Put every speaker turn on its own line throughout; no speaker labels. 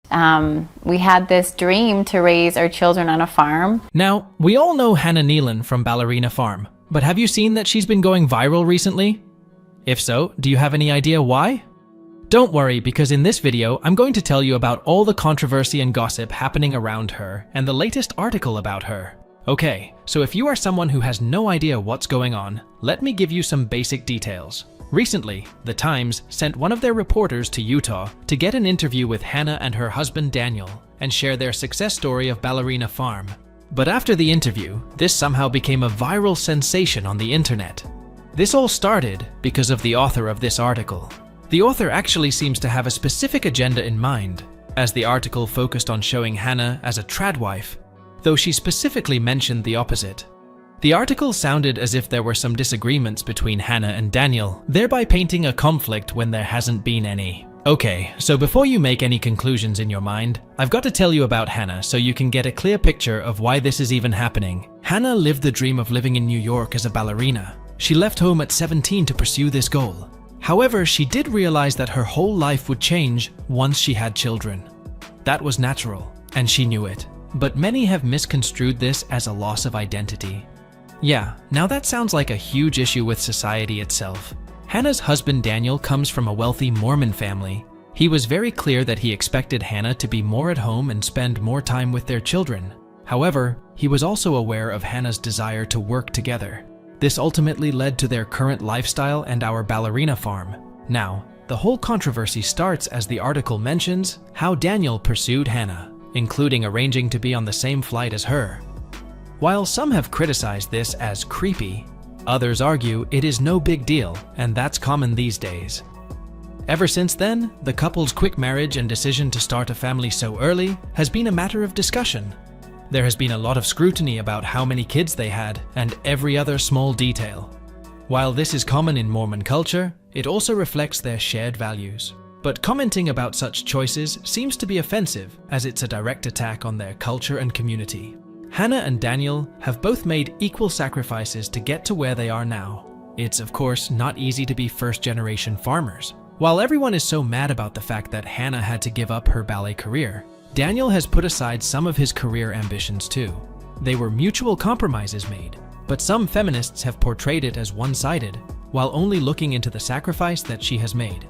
We had this dream to raise our children on a farm.
Now, we all know Hannah Neeleman from Ballerina Farm, but have you seen that she's been going viral recently? If so, do you have any idea why? Don't worry, because in this video, I'm going to tell you about all the controversy and gossip happening around her and the latest article about her. Okay, so if you are someone who has no idea what's going on, let me give you some basic details. Recently, The Times sent one of their reporters to Utah to get an interview with Hannah and her husband Daniel and share their success story of Ballerina Farm. But after the interview, this somehow became a viral sensation on the internet. This all started because of the author of this article. The author actually seems to have a specific agenda in mind, as the article focused on showing Hannah as a trad wife, though she specifically mentioned the opposite. The article sounded as if there were some disagreements between Hannah and Daniel, thereby painting a conflict when there hasn't been any. Okay, so before you make any conclusions in your mind, I've got to tell you about Hannah so you can get a clear picture of why this is even happening. Hannah lived the dream of living in New York as a ballerina. She left home at 17 to pursue this goal. However, she did realize that her whole life would change once she had children. That was natural, and she knew it. But many have misconstrued this as a loss of identity. Yeah, now that sounds like a huge issue with society itself. Hannah's husband Daniel comes from a wealthy Mormon family. He was very clear that he expected Hannah to be more at home and spend more time with their children. However, he was also aware of Hannah's desire to work together. This ultimately led to their current lifestyle and our ballerina farm. Now, the whole controversy starts as the article mentions how Daniel pursued Hannah, including arranging to be on the same flight as her. While some have criticized this as creepy, others argue it is no big deal, and that's common these days. Ever since then, the couple's quick marriage and decision to start a family so early has been a matter of discussion. There has been a lot of scrutiny about how many kids they had and every other small detail. While this is common in Mormon culture, it also reflects their shared values. But commenting about such choices seems to be offensive, as it's a direct attack on their culture and community. Hannah and Daniel have both made equal sacrifices to get to where they are now. It's of course not easy to be first-generation farmers. While everyone is so mad about the fact that Hannah had to give up her ballet career, Daniel has put aside some of his career ambitions too. They were mutual compromises made, but some feminists have portrayed it as one-sided, while only looking into the sacrifice that she has made.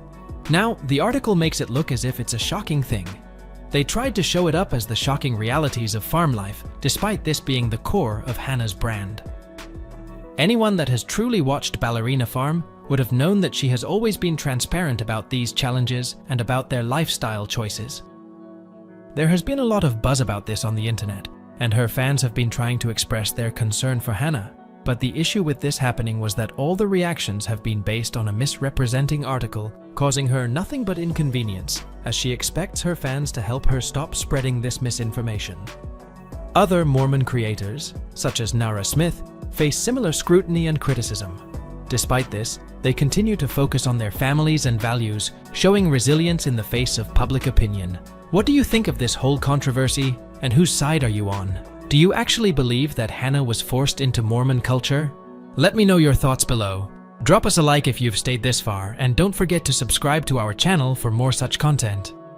Now, the article makes it look as if it's a shocking thing. They tried to show it up as the shocking realities of farm life, despite this being the core of Hannah's brand. Anyone that has truly watched Ballerina Farm would have known that she has always been transparent about these challenges and about their lifestyle choices. There has been a lot of buzz about this on the internet, and her fans have been trying to express their concern for Hannah. But the issue with this happening was that all the reactions have been based on a misrepresenting article, causing her nothing but inconvenience, as she expects her fans to help her stop spreading this misinformation. Other Mormon creators, such as Nara Smith, face similar scrutiny and criticism. Despite this, they continue to focus on their families and values, showing resilience in the face of public opinion. What do you think of this whole controversy, and whose side are you on? Do you actually believe that Hannah was forced into Mormon culture? Let me know your thoughts below. Drop us a like if you've stayed this far, and don't forget to subscribe to our channel for more such content.